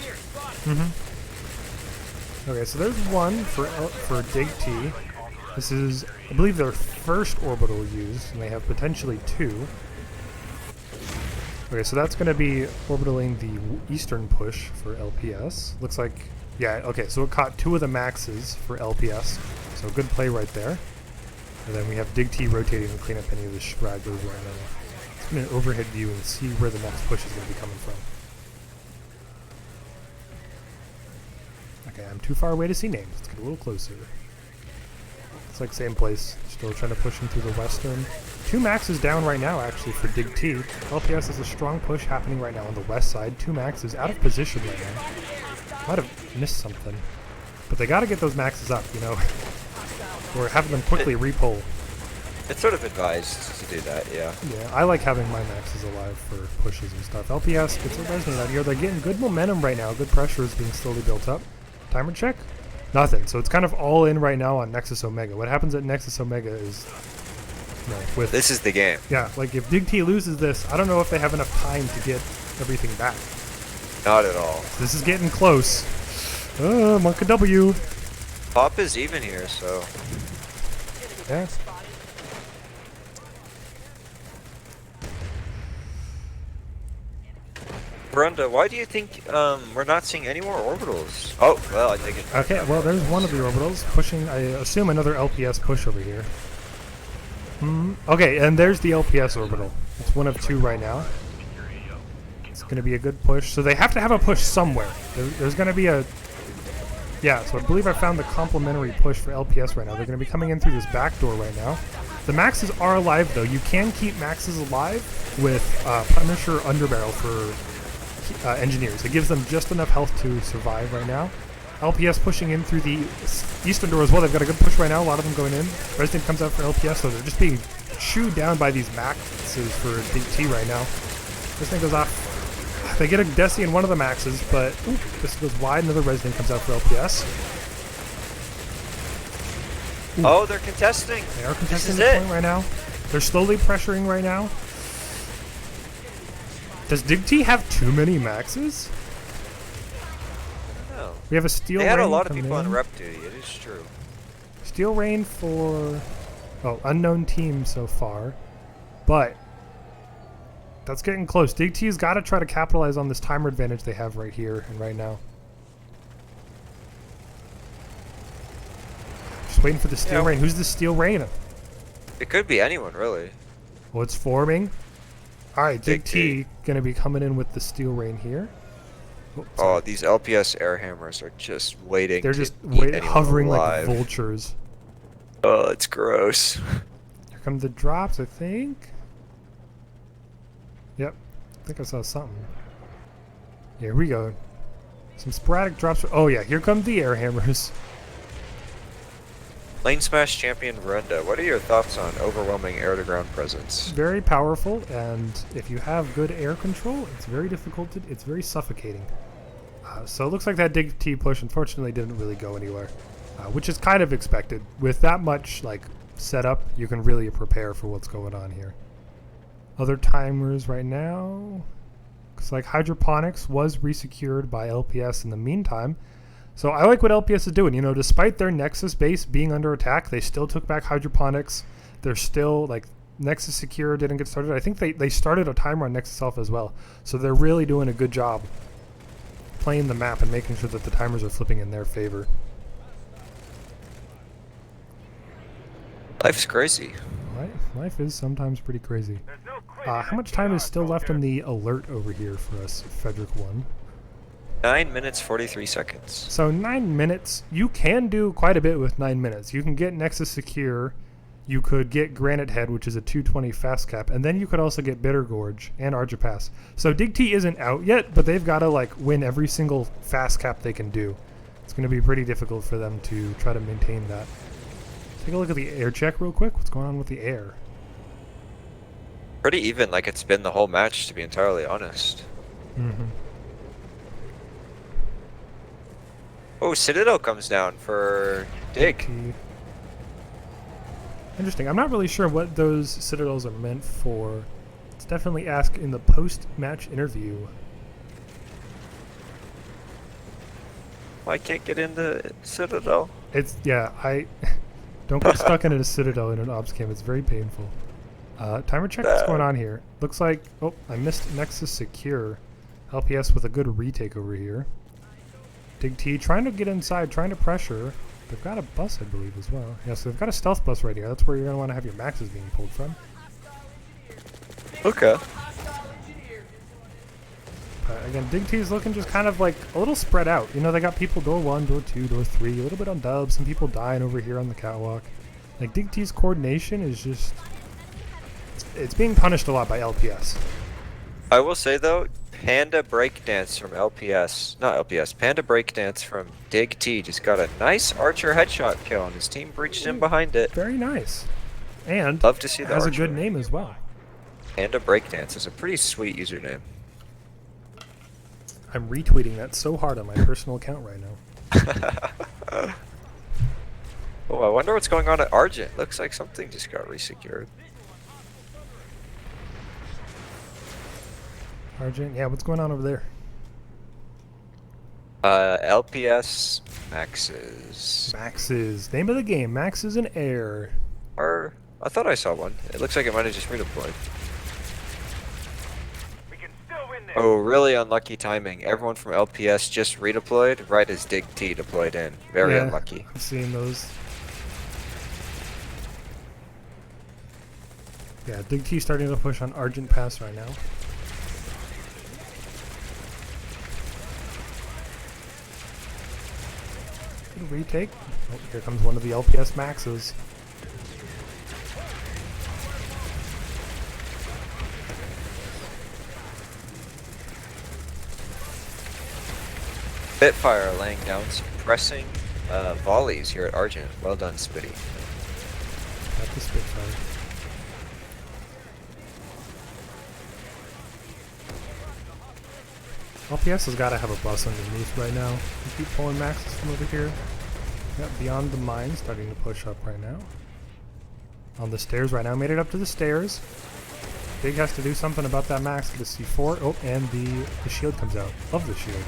A: Okay, so there's one for DIGT. This is, I believe, their first orbital used, and they have potentially 2. Okay, so that's going to be orbitaling the eastern push for LPS. Looks like, yeah, okay, so it caught 2 of the maxes for LPS. So good play right there. And then we have DIGT rotating to clean up any of the stragglers right now. Let's get an overhead view and see where the next push is going to be coming from. Okay, I'm too far away to see names. Let's get a little closer. It's like same place. Still trying to push into the western. 2 maxes down right now, actually, for DIGT. LPS has a strong push happening right now on the west side. 2 maxes out of position right now. Might have missed something. But they got to get those maxes up, you know. Or have them quickly repull.
B: It's sort of advised to do that, yeah.
A: Yeah, I like having my maxes alive for pushes and stuff. LPS gets a resonate out here. They're getting good momentum right now. Good pressure is being slowly built up. Timer check? Nothing. So it's kind of all in right now on Nexus Omega. What happens at Nexus Omega is, you know, with
B: This is the game.
A: yeah, like if DIGT loses this, I don't know if they have enough time to get everything back.
B: Not at all.
A: This is getting close. Monka W.
B: Pop is even here, so
A: Yeah.
B: Varunda, why do you think we're not seeing any more orbitals? Oh, well, I think it.
A: Okay, well, there's one of the orbitals pushing, I assume, another LPS push over here. Okay, and there's the LPS orbital. It's one of two right now. It's going to be a good push. So they have to have a push somewhere. There's going to be a... Yeah, so I believe I found the complementary push for LPS right now. They're going to be coming in through this back door right now. The maxes are alive, though. You can keep maxes alive with Punisher Underbarrel for engineers. It gives them just enough health to survive right now. LPS pushing in through the eastern door as well. They've got a good push right now. A lot of them going in. Resident comes out for LPS, so they're just being chewed down by these maxes for DIGT right now. This thing goes off. They get a Desi in one of the maxes, but this goes wide. Another Resident comes out for LPS.
B: Oh, they're contesting.
A: They are contesting
B: This
A: the
B: is
A: point right now. They're slowly pressuring right now. Does DIGT have too many maxes?
B: No.
A: We have a Steel
B: They had a
A: Rain
B: lot of
A: coming
B: people on
A: in.
B: rep duty, it is true.
A: Steel Rain for unknown team so far, but that's getting close. DIGT's got to try to capitalize on this timer advantage they have right here and right now. Just waiting for the Steel
B: Yeah.
A: Rain. Who's the Steel Rain?
B: It could be anyone, really.
A: Well, it's forming. All right,
B: DIGT.
A: DIGT gonna be coming in with the Steel Rain here. Oh,
B: Oh,
A: sorry.
B: these LPS air hammers are just waiting.
A: They're
B: to
A: just
B: eat anyone
A: hovering
B: alive.
A: like vultures.
B: Oh, it's gross.
A: Here come the drops, I think. Yep, I think I saw something. Here we go. Some sporadic drops. Oh yeah, here come the air hammers.
B: Lane Smash champion Varunda, what are your thoughts on overwhelming air-to-ground presence?
A: Very powerful, and if you have good air control, it's very difficult to. It's very suffocating. So it looks like that DIGT push, unfortunately, didn't really go anywhere, which is kind of expected. With that much like setup, you can really prepare for what's going on here. Other timers right now. Looks like hydroponics was resecured by LPS in the meantime. So I like what LPS is doing. You know, despite their Nexus base being under attack, they still took back hydroponics. They're still like Nexus secure didn't get started. I think they started a timer on Nexus Alpha as well. So they're really doing a good job playing the map and making sure that the timers are flipping in their favor.
B: Life's crazy.
A: Life is sometimes pretty crazy.
C: There's no quit.
A: How much time is still left on the alert over here for us, Fedrick1?
B: 9 minutes 43 seconds.
A: So 9 minutes, you can do quite a bit with 9 minutes. You can get Nexus Secure, you could get Granite Head, which is a 220 fast cap, and then you could also get Bitter Gorge and Arjapass. So DIGT isn't out yet, but they've got to like win every single fast cap they can do. It's going to be pretty difficult for them to try to maintain that. Take a look at the air check real quick. What's going on with the air?
B: Pretty even, like it's been the whole match, to be entirely honest.
A: Mm-hmm.
B: Oh, Citadel comes down for Dig.
A: Interesting. I'm not really sure what those citadels are meant for. Let's definitely ask in the post-match interview.
B: I can't get into Citadel.
A: It's I don't get stuck in a citadel in an ops camp. It's very painful. Timer check. What's going on here? Looks like I missed Nexus Secure. LPS with a good retake over here. DIGT trying to get inside, trying to pressure. They've got a bus, I believe, as well. Yeah, so they've got a stealth bus right here. That's where you're going to want to have your maxes being pulled from.
B: Okay.
A: Again, DIGT is looking just kind of like a little spread out. You know, they got people door 1, door 2, door 3, a little bit on dubs, some people dying over here on the catwalk. Like, DIGT's coordination is just... It's being punished a lot by LPS.
B: I will say though, Panda Breakdance from LPS, not LPS, Panda Breakdance from DIGT just got a nice Archer headshot kill and his team breached in behind it.
A: Very nice. And
B: Love to see the
A: has a
B: archer.
A: good name as well.
B: And a breakdance is a pretty sweet username.
A: I'm retweeting that so hard on my personal account right now.
B: Oh, I wonder what's going on at Argent. Looks like something just got resecured.
A: Argent, yeah, what's going on over there?
B: LPS Maxes.
A: Maxes. Name of the game, Maxes in Air.
B: Or I thought I saw one. It looks like it might have just redeployed.
C: We can still win this.
B: Oh, really unlucky timing. Everyone from LPS just redeployed right as DIGT deployed in. Very
A: Yeah,
B: unlucky.
A: I've seen those. Yeah, DIGT starting to push on Argent Pass right now. Good retake. Oh, here comes one of the LPS Maxes.
B: Spitfire laying down some pressing volleys here at Argent. Well done, Spitty.
A: Got the Spitfire. LPS has got to have a bus underneath right now. We keep pulling Maxes from over here. Got Beyond the Mine starting to push up right now. On the stairs right now. Made it up to the stairs. Big has to do something about that Max. Get a C4. Oh, and the shield comes out. Love the shield.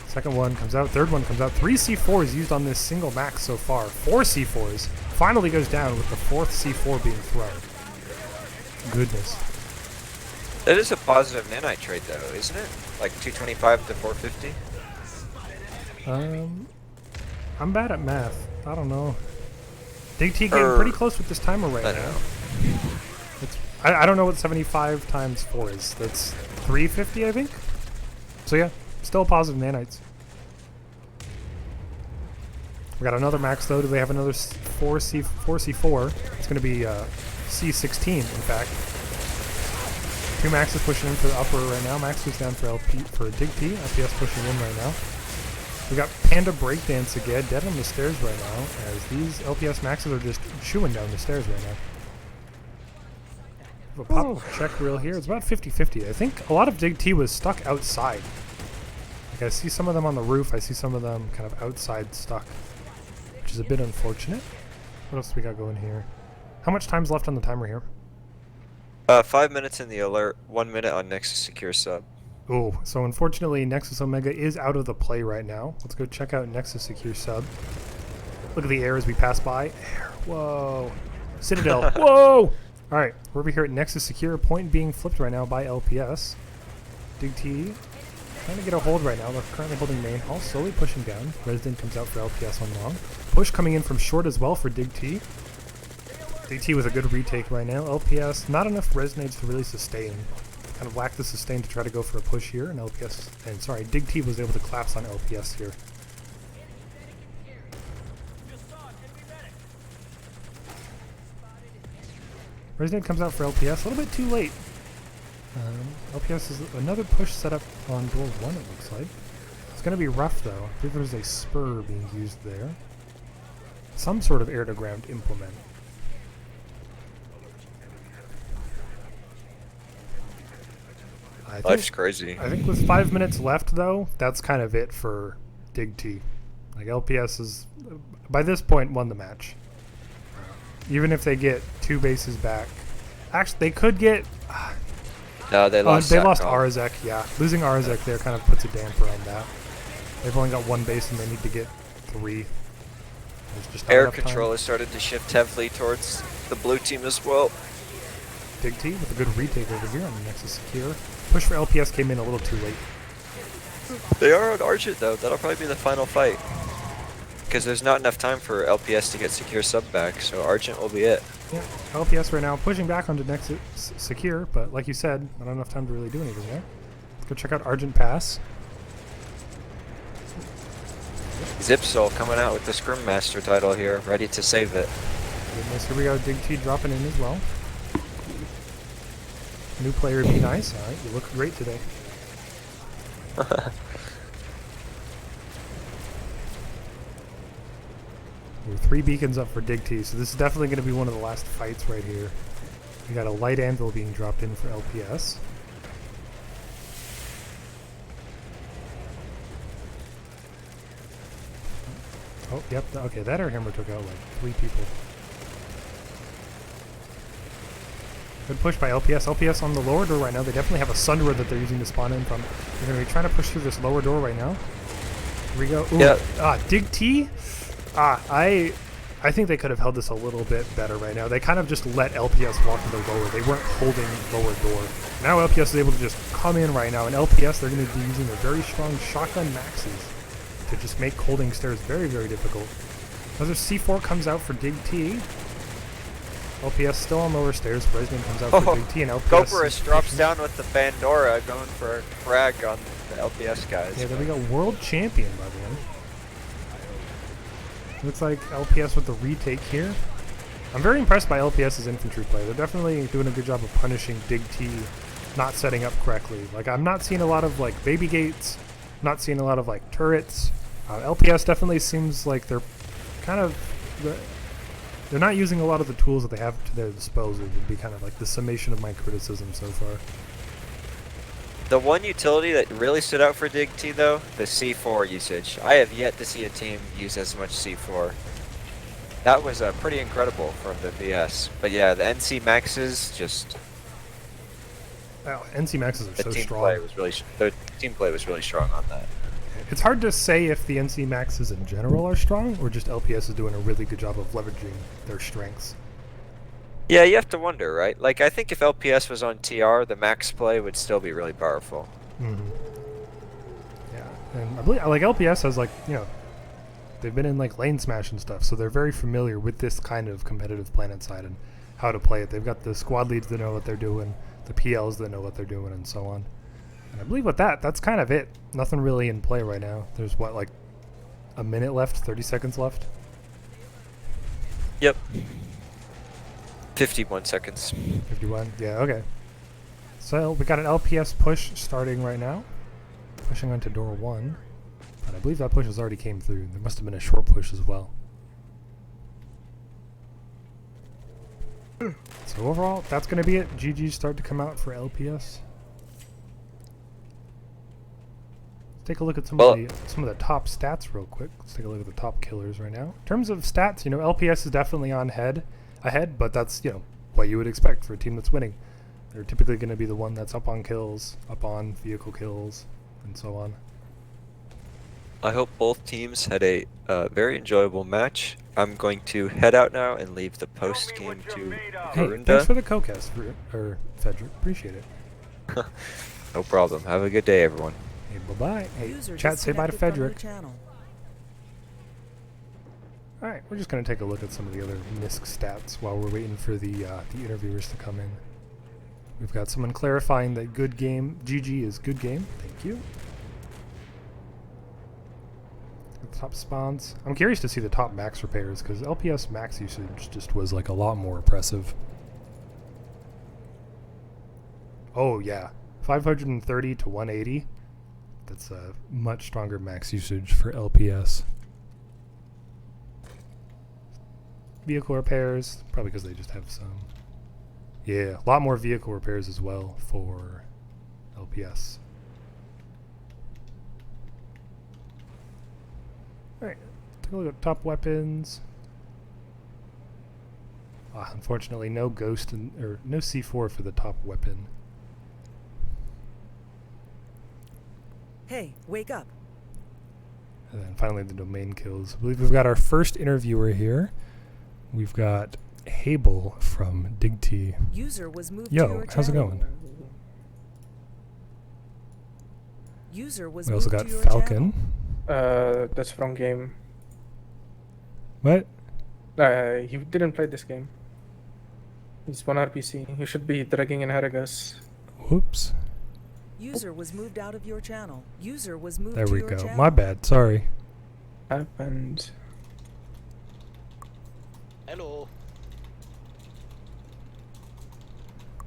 A: Second one comes out. Third one comes out. 3 C4s used on this single Max so far. 4 C4s. Finally goes down with the 4th C4 being thrown. Goodness.
B: That is a positive nanite trade though, isn't it? Like 225 to 450?
A: I'm bad at math. I don't know. DIGT getting pretty close with this timer right
B: I
A: now.
B: know.
A: It's, I don't know what 75 times 4 is. That's 350, I think? So yeah, still positive nanites. We got another max though. Do they have another 4C4? It's going to be C16, in fact. 2 Maxes pushing in for the upper right now. Max goes down for DIGT. LPS pushing in right now. We got Panda Breakdance again, dead on the stairs right now, as these LPS Maxes are just chewing down the stairs right now. A pop check reel here. It's about 50-50. I think a lot of DIGT was stuck outside. Like I see some of them on the roof. I see some of them kind of outside stuck, which is a bit unfortunate. What else do we got going here? How much time's left on the timer here?
B: 5 minutes in the alert, 1 minute on Nexus Secure Sub.
A: Oh, so unfortunately Nexus Omega is out of the play right now. Let's go check out Nexus Secure Sub. Look at the air as we pass by. Air. Whoa. Citadel. Whoa! Alright, we're over here at Nexus Secure. Point being flipped right now by LPS. DIGT trying to get a hold right now. They're currently holding main hall, slowly pushing down. Resident comes out for LPS on long. Push coming in from short as well for DIGT. DIGT with a good retake right now. LPS, not enough resonates to really sustain. Kind of lack the sustain to try to go for a push here, and DIGT was able to collapse on LPS here. Resident comes out for LPS, a little bit too late. LPS is another push set up on door 1, it looks like. It's going to be rough though. I believe there's a spur being used there. Some sort of air-to-ground implement.
B: Life's crazy.
A: I think with 5 minutes left, though, that's kind of it for DIGT. Like, LPS is, by this point, won the match. Even if they get 2 bases back. Actually, they could get...
B: No, they lost
A: they lost
B: Satcom.
A: Arazek, yeah. Losing Arazek there kind of puts a damper on that. They've only got 1 base and they need to get 3. There's just not
B: Air
A: enough
B: control
A: time.
B: has started to shift heavily towards the blue team as well.
A: DIGT with a good retake over here on the Nexus Secure. Push for LPS came in a little too late.
B: They are on Argent though. That'll probably be the final fight. Because there's not enough time for LPS to get Secure Sub back, so Argent will be it.
A: Yeah, LPS right now pushing back onto Nexus Secure, but like you said, not enough time to really do anything there. Let's go check out Argent Pass.
B: Zipsol coming out with the Scrim Master title here, ready to save it.
A: Goodness, here we go, DIGT dropping in as well. New player, be nice. Alright, you look great today. We're 3 beacons up for DIGT, so this is definitely going to be one of the last fights right here. We got a light anvil being dropped in for LPS. Oh, yep. Okay, that airhammer took out like 3 people. Good push by LPS. LPS on the lower door right now. They definitely have a Sunderer that they're using to spawn in from. They're going to be trying to push through this lower door right now. Here we go. Ooh.
B: Yeah.
A: DIGT. I think they could have held this a little bit better right now. They kind of just let LPS walk to the lower. They weren't holding lower door. Now LPS is able to just come in right now. And LPS, they're going to be using their very strong shotgun maxes to just make holding stairs very, very difficult. Another C4 comes out for DIGT. LPS still on lower stairs. Bresman comes out for DIGT, and LPS.
B: Goperus drops down with the Pandora, going for a frag on the LPS guys.
A: Yeah, then we got world champion, by the way. Looks like LPS with the retake here. I'm very impressed by LPS's infantry play. They're definitely doing a good job of punishing DIGT not setting up correctly. Like, I'm not seeing a lot of like baby gates, not seeing a lot of like turrets. LPS definitely seems like they're kind of they're not using a lot of the tools that they have to their disposal. Would be kind of like the summation of my criticism so far.
B: The one utility that really stood out for DIGT though, the C4 usage. I have yet to see a team use as much C4. That was pretty incredible from the VS. But yeah, the NC Maxes just.
A: Wow, NC Maxes are so strong.
B: The team play was really strong on that.
A: It's hard to say if the NC Maxes in general are strong, or just LPS is doing a really good job of leveraging their strengths.
B: Yeah, you have to wonder, right? Like, I think if LPS was on TR, the max play would still be really powerful.
A: Mm-hmm. Yeah, and I believe like LPS has like, you know, they've been in like lane smash and stuff, so they're very familiar with this kind of competitive planet side and how to play it. They've got the squad leads that know what they're doing, the PLs that know what they're doing, and so on. And I believe with that's kind of it. Nothing really in play right now. There's what, like a minute left, 30 seconds left?
B: Yep. 51 seconds.
A: 51, yeah, okay. So we got an LPS push starting right now. Pushing onto door 1. But I believe that push has already came through. There must have been a short push as well. So overall, that's going to be it. GG's start to come out for LPS. Let's take a look at some of the top stats real quick. Let's take a look at the top killers right now. In terms of stats, you know, LPS is definitely on ahead, but that's, you know, what you would expect for a team that's winning. They're typically going to be the one that's up on kills, up on vehicle kills, and so on.
B: I hope both teams had a very enjoyable match. I'm going to head out now and leave the post game to
A: Hey,
B: Varunda.
A: thanks for the co-cast, Fedrick. Appreciate it.
B: No problem. Have a good day, everyone.
A: Hey, bye-bye. Hey,
D: User
A: chat, say bye to
D: disconnected from your
A: Fedrick.
D: channel.
A: Alright, we're just going to take a look at some of the other MISC stats while we're waiting for the interviewers to come in. We've got someone clarifying that good game, GG is good game. Thank you. The top spawns. I'm curious to see the top max repairs, because LPS max usage just was like a lot more oppressive. Oh yeah, 530 to 180. That's a much stronger max usage for LPS. Vehicle repairs, probably because they just have some. Yeah, a lot more vehicle repairs as well for LPS. Alright, take a look at top weapons. Unfortunately, no ghost or no C4 for the top weapon.
D: Hey, wake up.
A: And then finally the domain kills. I believe we've got our first interviewer here. We've got Hable from DIGT.
D: User was moved to
A: Yo,
D: your
A: how's it
D: channel.
A: going?
D: User was
A: We also
D: moved
A: got
D: to your
A: Falcon.
E: That's wrong game.
A: What?
E: He didn't play this game. He's one RPC. He should be dragging in Haragas.
A: Whoops.
D: channel. User was moved out of your channel. User was moved
A: There
D: to
A: we
D: your
A: go.
D: channel.
A: My bad. Sorry.
E: Happened.
F: Hello.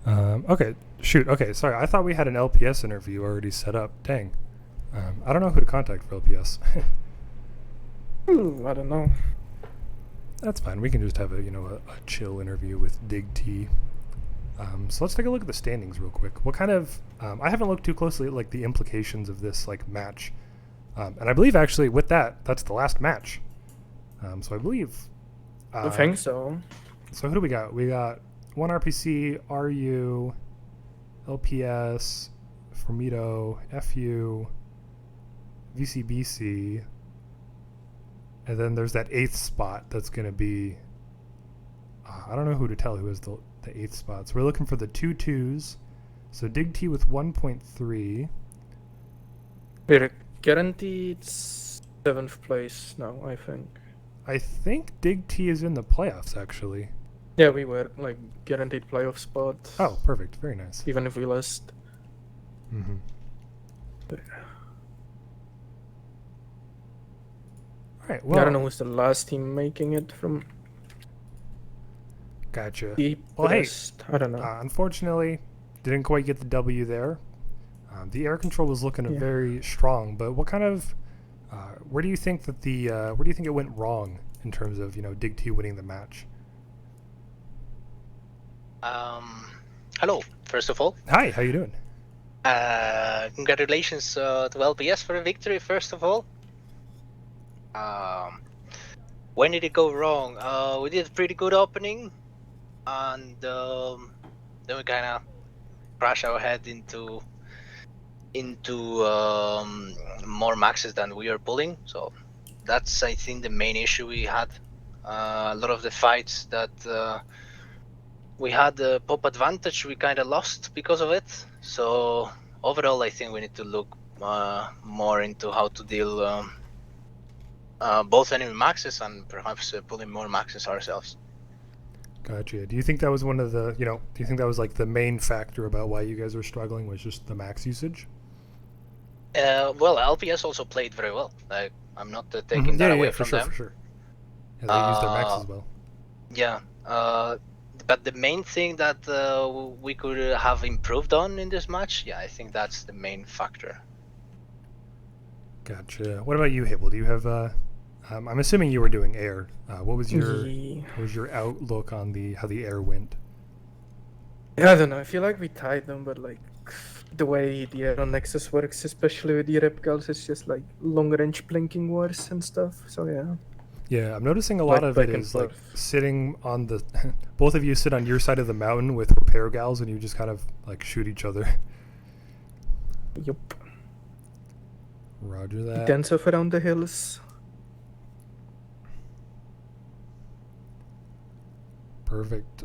A: Okay. Shoot. Okay. Sorry. I thought we had an LPS interview already set up. Dang. I don't know who to contact for LPS.
E: I don't know.
A: That's fine. We can just have a chill interview with DIGT. So let's take a look at the standings real quick. What kind of I haven't looked too closely at like the implications of this like match, and I believe actually with that's the last match. So I believe.
E: I think so.
A: So who do we got? We got one RPC, RU, LPS, Formido, FU, VCBC, and then there's that 8th spot that's going to be. I don't know who to tell who is the 8th spot. So we're looking for the 2 2s. So DIGT with 1.3.
E: We're guaranteed 7th place now, I think.
A: I think DIGT is in the playoffs actually.
E: Yeah, we were like guaranteed playoff spot.
A: Oh, perfect. Very nice.
E: Even if we lost.
A: Mm-hmm. All right. Well,
E: I don't know who's the last team making it from.
A: Gotcha.
E: The
A: Well, hey,
E: best. I don't know.
A: Unfortunately, didn't quite get the W there. The air control was looking
E: Yeah.
A: very strong, but what kind of, where do you think that where do you think it went wrong in terms of DIGT winning the match?
F: Hello, first of all.
A: Hi, how you doing?
F: Congratulations to LPS for the victory, first of all. When did it go wrong? We did a pretty good opening, and then we kind of crashed our head into more maxes than we were pulling. So that's, I think, the main issue we had. A lot of the fights that we had the pop advantage, we kind of lost because of it. So overall, I think we need to look more into how to deal both enemy maxes and perhaps pulling more maxes ourselves.
A: Gotcha. Do you think that was one of the, do you think that was like the main factor about why you guys were struggling was just the max usage?
F: Well, LPS also played very well. I'm not taking that away from them.
A: For sure. Yeah, they used their max as well.
F: Yeah. But the main thing that we could have improved on in this match, yeah, I think that's the main factor.
A: Gotcha. What about you, Hable? Do you have? I'm assuming you were doing air. What was your outlook on how the air went?
E: Yeah, I don't know. I feel like we tied them, but like the way the air on Nexus works, especially with the replicals, it's just like long range blinking wars and stuff. So yeah.
A: Yeah, I'm noticing a lot of
E: back
A: it
E: and
A: is like
E: forth.
A: sitting on the. Both of you sit on your side of the mountain with repair gals, and you just kind of like shoot each other.
E: Yup.
A: Roger that.
E: Dance off around the hills.
A: Perfect.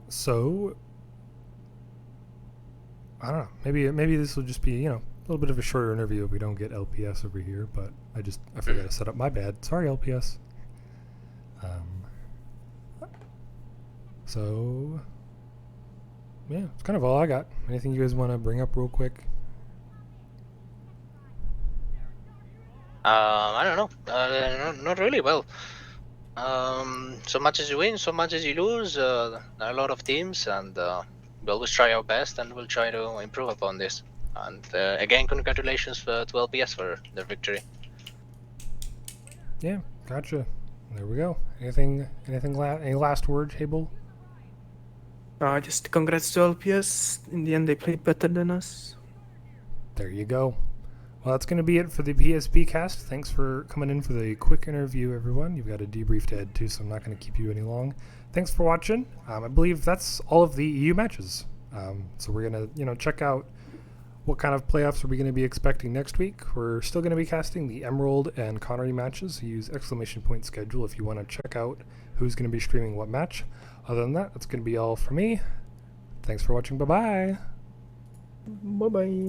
A: So I don't know. Maybe this will just be a little bit of a shorter interview if we don't get LPS over here. But I forgot to set up. My bad. Sorry, LPS. So yeah, it's kind of all I got. Anything you guys want to bring up real quick?
F: I don't know. Not really. Well, so much as you win, so much as you lose. There are a lot of teams, and we always try our best, and we'll try to improve upon this. And again, congratulations to LPS for their victory.
A: Yeah, gotcha. There we go. Any last words, Hable?
E: Just congrats to LPS. In the end, they played better than us.
A: There you go. Well, that's going to be it for the PSP cast. Thanks for coming in for the quick interview, everyone. You've got a debrief to head to, so I'm not going to keep you any long. Thanks for watching. I believe that's all of the EU matches. So we're going to, check out what kind of playoffs are we going to be expecting next week. We're still going to be casting the Emerald and Connery matches. So use !point schedule if you want to check out who's going to be streaming what match. Other than that, that's going to be all for me. Thanks for watching. Bye-bye.
E: Bye-bye.